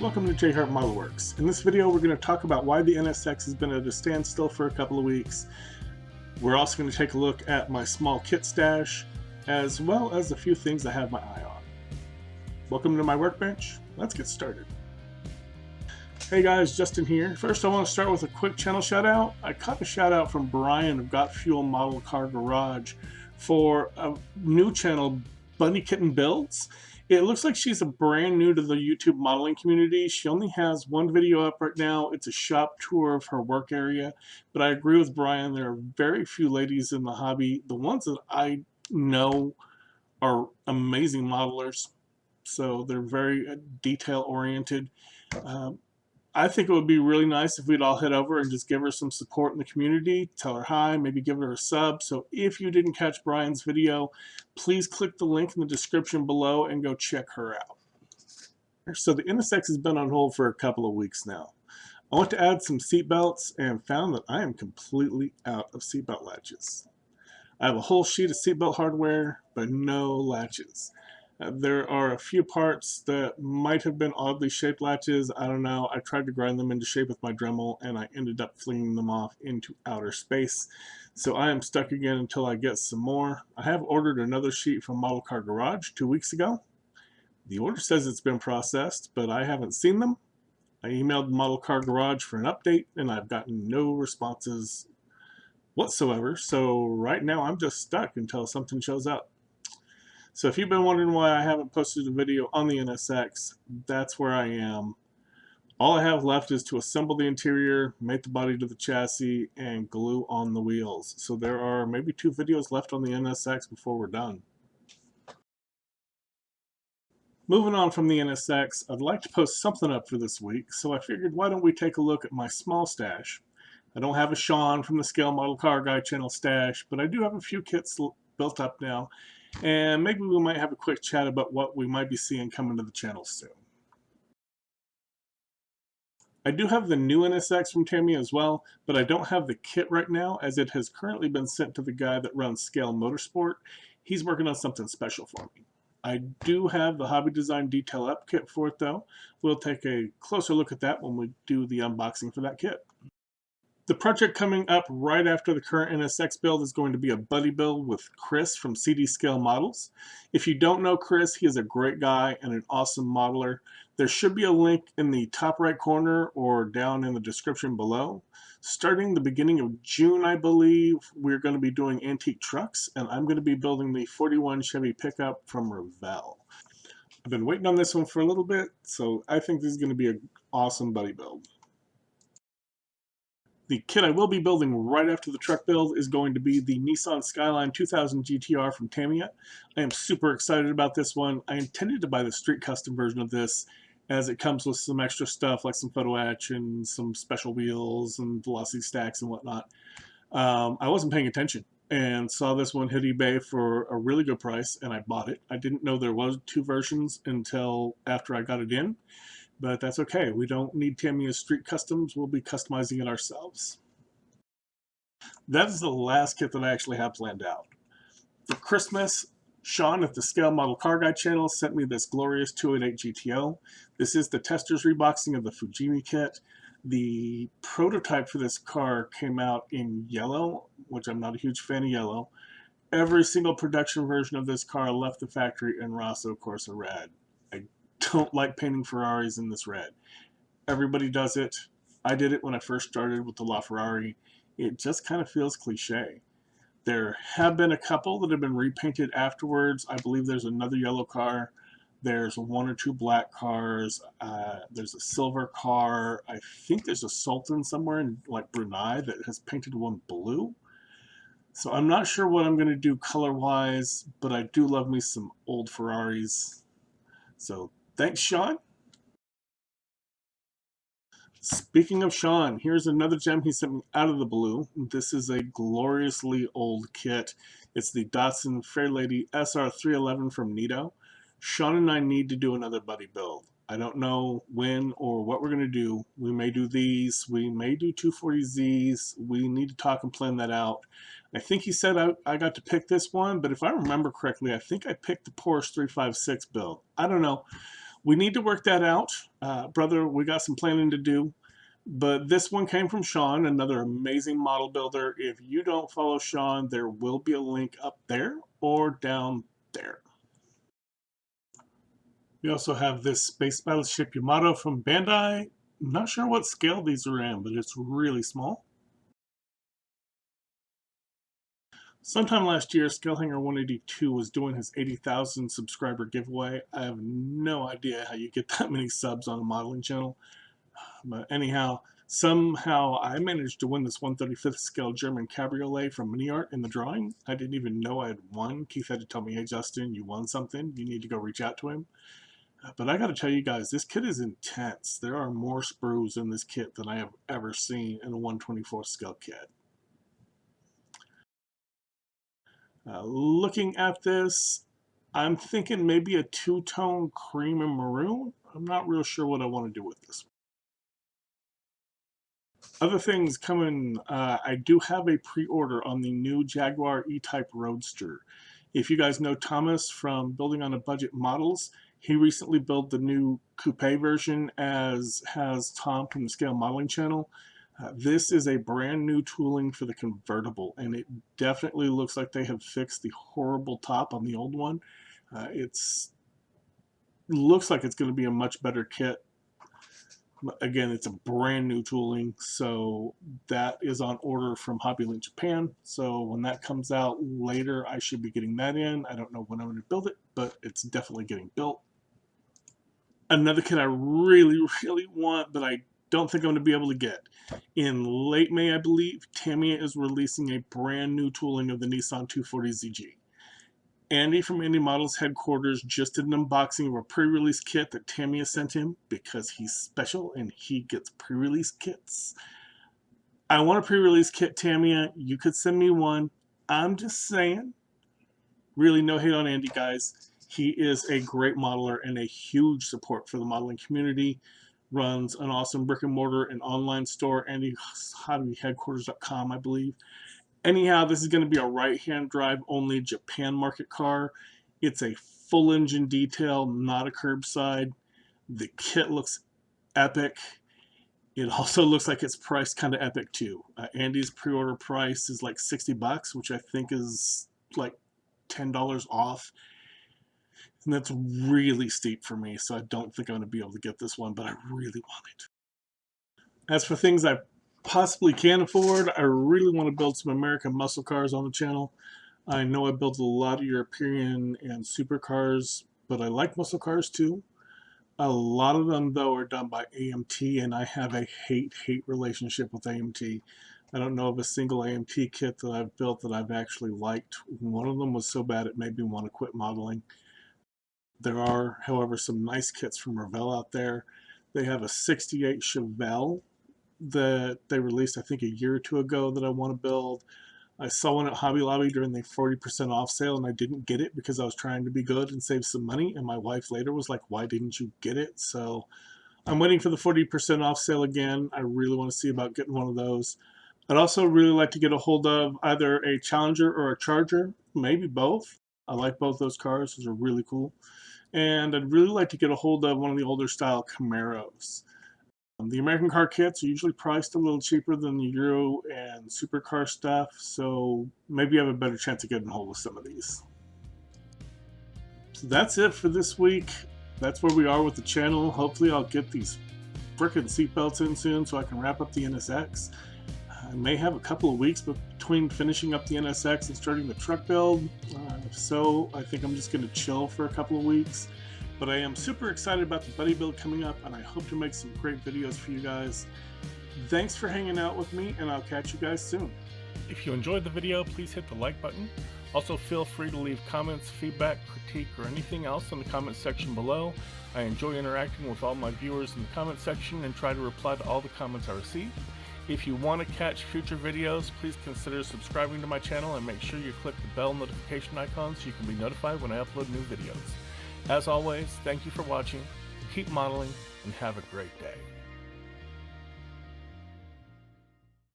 Welcome to JHart Modelworks. In this video we're going to talk about why the NSX has been at a standstill for a couple of weeks. We're also going to take a look at my small kit stash, as well as a few things I have my eye on. Welcome to my workbench. Let's get started. Hey guys, Justin here. First I want to start with a quick channel shout out. I caught a shout out from Brian of Got Fuel Model Car Garage for a new channel, Bunny Kitten Builds. It looks like she's a brand new to the YouTube modeling community. She only has one video up right now. It's a shop tour of her work area. But I agree with Brian, there are very few ladies in the hobby. The ones that I know are amazing modelers. So they're very detail oriented. I think it would be really nice if we'd all head over and just give her some support in the community, tell her hi, maybe give her a sub. So if you didn't catch Brian's video, please click the link in the description below and go check her out. So the NSX has been on hold for a couple of weeks now. I went to add some seat belts and found that I am completely out of seatbelt latches. I have a whole sheet of seatbelt hardware, but no latches. There are a few parts that might have been oddly shaped latches. I don't know. I tried to grind them into shape with my Dremel and I ended up flinging them off into outer space. So I am stuck again until I get some more. I have ordered another sheet from Model Car Garage 2 weeks ago. The order says it's been processed, but I haven't seen them. I emailed Model Car Garage for an update and I've gotten no responses whatsoever. So right now I'm just stuck until something shows up. So if you've been wondering why I haven't posted a video on the NSX, that's where I am. All I have left is to assemble the interior, mate the body to the chassis, and glue on the wheels. So there are maybe 2 videos left on the NSX before we're done. Moving on from the NSX, I'd like to post something up for this week, so I figured why don't we take a look at my small stash. I don't have a Sean from the Scale Model Car Guy channel stash, but I do have a few kits built up now. And maybe we might have a quick chat about what we might be seeing coming to the channel soon. I do have the new NSX from Tamiya as well, but I don't have the kit right now as it has currently been sent to the guy that runs Scale Motorsport. He's working on something special for me. I do have the Hobby Design Detail Up kit for it though. We'll take a closer look at that when we do the unboxing for that kit. The project coming up right after the current NSX build is going to be a buddy build with Chris from CD Scale Models. If you don't know Chris, he is a great guy and an awesome modeler. There should be a link in the top right corner or down in the description below. Starting the beginning of June, I believe, we're going to be doing antique trucks, and I'm going to be building the 41 Chevy pickup from Revell. I've been waiting on this one for a little bit, so I think this is going to be an awesome buddy build. The kit I will be building right after the truck build is going to be the Nissan Skyline 2000 GTR from Tamiya. I am super excited about this one. I intended to buy the street custom version of this as it comes with some extra stuff like some photo etch and some special wheels and velocity stacks and whatnot. I wasn't paying attention and saw this one hit eBay for a really good price and I bought it. I didn't know there was 2 versions until after I got it in. But that's okay. We don't need Tamiya's street customs. We'll be customizing it ourselves. That is the last kit that I actually have planned out. For Christmas, Sean at the Scale Model Car Guy channel sent me this glorious 288 GTO. This is the tester's reboxing of the Fuji kit. The prototype for this car came out in yellow, which I'm not a huge fan of yellow. Every single production version of this car left the factory in Rosso Corsa red. I don't like painting Ferraris in this red. Everybody does it. I did it when I first started with the LaFerrari. It just kind of feels cliche. There have been a couple that have been repainted afterwards. I believe there's another yellow car. There's 1 or 2 black cars. There's a silver car. I think there's a Sultan somewhere in like Brunei that has painted one blue. So I'm not sure what I'm going to do color-wise, but I do love me some old Ferraris. So thanks, Sean. Speaking of Sean, here's another gem he sent me out of the blue. This is a gloriously old kit. It's the Datsun Fairlady SR311 from Nito. Sean and I need to do another buddy build. I don't know when or what we're going to do. We may do these. We may do 240Zs. We need to talk and plan that out. I think he said I got to pick this one, but if I remember correctly, I think I picked the Porsche 356 build. I don't know. We need to work that out. Brother, we got some planning to do. But this one came from Sean, another amazing model builder. If you don't follow Sean, there will be a link up there or down there. We also have this Space Battleship Yamato from Bandai. I'm not sure what scale these are in, but it's really small. Sometime last year, Scalehanger182 was doing his 80,000 subscriber giveaway. I have no idea how you get that many subs on a modeling channel. But anyhow, somehow I managed to win this 1/35th scale German cabriolet from Mini Art in the drawing. I didn't even know I had won. Keith had to tell me, hey Justin, you won something. You need to go reach out to him. But I got to tell you guys, this kit is intense. There are more sprues in this kit than I have ever seen in a 1/24 scale kit. Looking at this, I'm thinking maybe a two-tone cream and maroon. I'm not real sure what I want to do with this one. Other things coming, I do have a pre-order on the new Jaguar E-Type Roadster. If you guys know Thomas from Building on a Budget Models, he recently built the new coupe version, as has Tom from the Scale Modeling channel. This is a brand new tooling for the convertible, and it definitely looks like they have fixed the horrible top on the old one. Looks like it's going to be a much better kit. Again, it's a brand new tooling, so that is on order from Hobbylink Japan. So when that comes out later, I should be getting that in. I don't know when I'm going to build it, but it's definitely getting built. Another kit I really, really want, but I don't think I'm going to be able to get. In late May, I believe, Tamiya is releasing a brand new tooling of the Nissan 240ZG. Andy from Indie Models headquarters just did an unboxing of a pre-release kit that Tamiya sent him because he's special and he gets pre-release kits. I want a pre-release kit, Tamiya. You could send me one. I'm just saying. Really, no hate on Andy, guys. He is a great modeler and a huge support for the modeling community. Runs an awesome brick and mortar and online store, andyhobbyheadquarters.com, I believe. Anyhow, this is going to be a right-hand drive only Japan market car. It's a full engine detail, not a curbside. The kit looks epic. It also looks like it's priced kind of epic too. Andy's pre-order price is like $60, which I think is like $10 off. And that's really steep for me, so I don't think I'm going to be able to get this one, but I really want it. As for things I possibly can afford, I really want to build some American muscle cars on the channel. I know I built a lot of European and supercars, but I like muscle cars too. A lot of them, though, are done by AMT, and I have a hate-hate relationship with AMT. I don't know of a single AMT kit that I've built that I've actually liked. One of them was so bad it made me want to quit modeling. There are, however, some nice kits from Revell out there. They have a 68 Chevelle that they released, I think, a year or two ago that I want to build. I saw one at Hobby Lobby during the 40% off sale, and I didn't get it because I was trying to be good and save some money, and my wife later was like, why didn't you get it? So I'm waiting for the 40% off sale again. I really want to see about getting one of those. I'd also really like to get a hold of either a Challenger or a Charger, maybe both. I like both those cars. Those are really cool. And I'd really like to get a hold of one of the older style Camaros. The American car kits are usually priced a little cheaper than the Euro and supercar stuff, so maybe I have a better chance of getting a hold of some of these. So that's it for this week. That's where we are with the channel. Hopefully I'll get these frickin' seatbelts in soon so I can wrap up the NSX. I may have a couple of weeks between finishing up the NSX and starting the truck build. If so, I think I'm just going to chill for a couple of weeks. But I am super excited about the buddy build coming up, and I hope to make some great videos for you guys. Thanks for hanging out with me, and I'll catch you guys soon. If you enjoyed the video, please hit the like button. Also, feel free to leave comments, feedback, critique, or anything else in the comment section below. I enjoy interacting with all my viewers in the comment section and try to reply to all the comments I receive. If you want to catch future videos, please consider subscribing to my channel and make sure you click the bell notification icon so you can be notified when I upload new videos. As always, thank you for watching, keep modeling, and have a great day.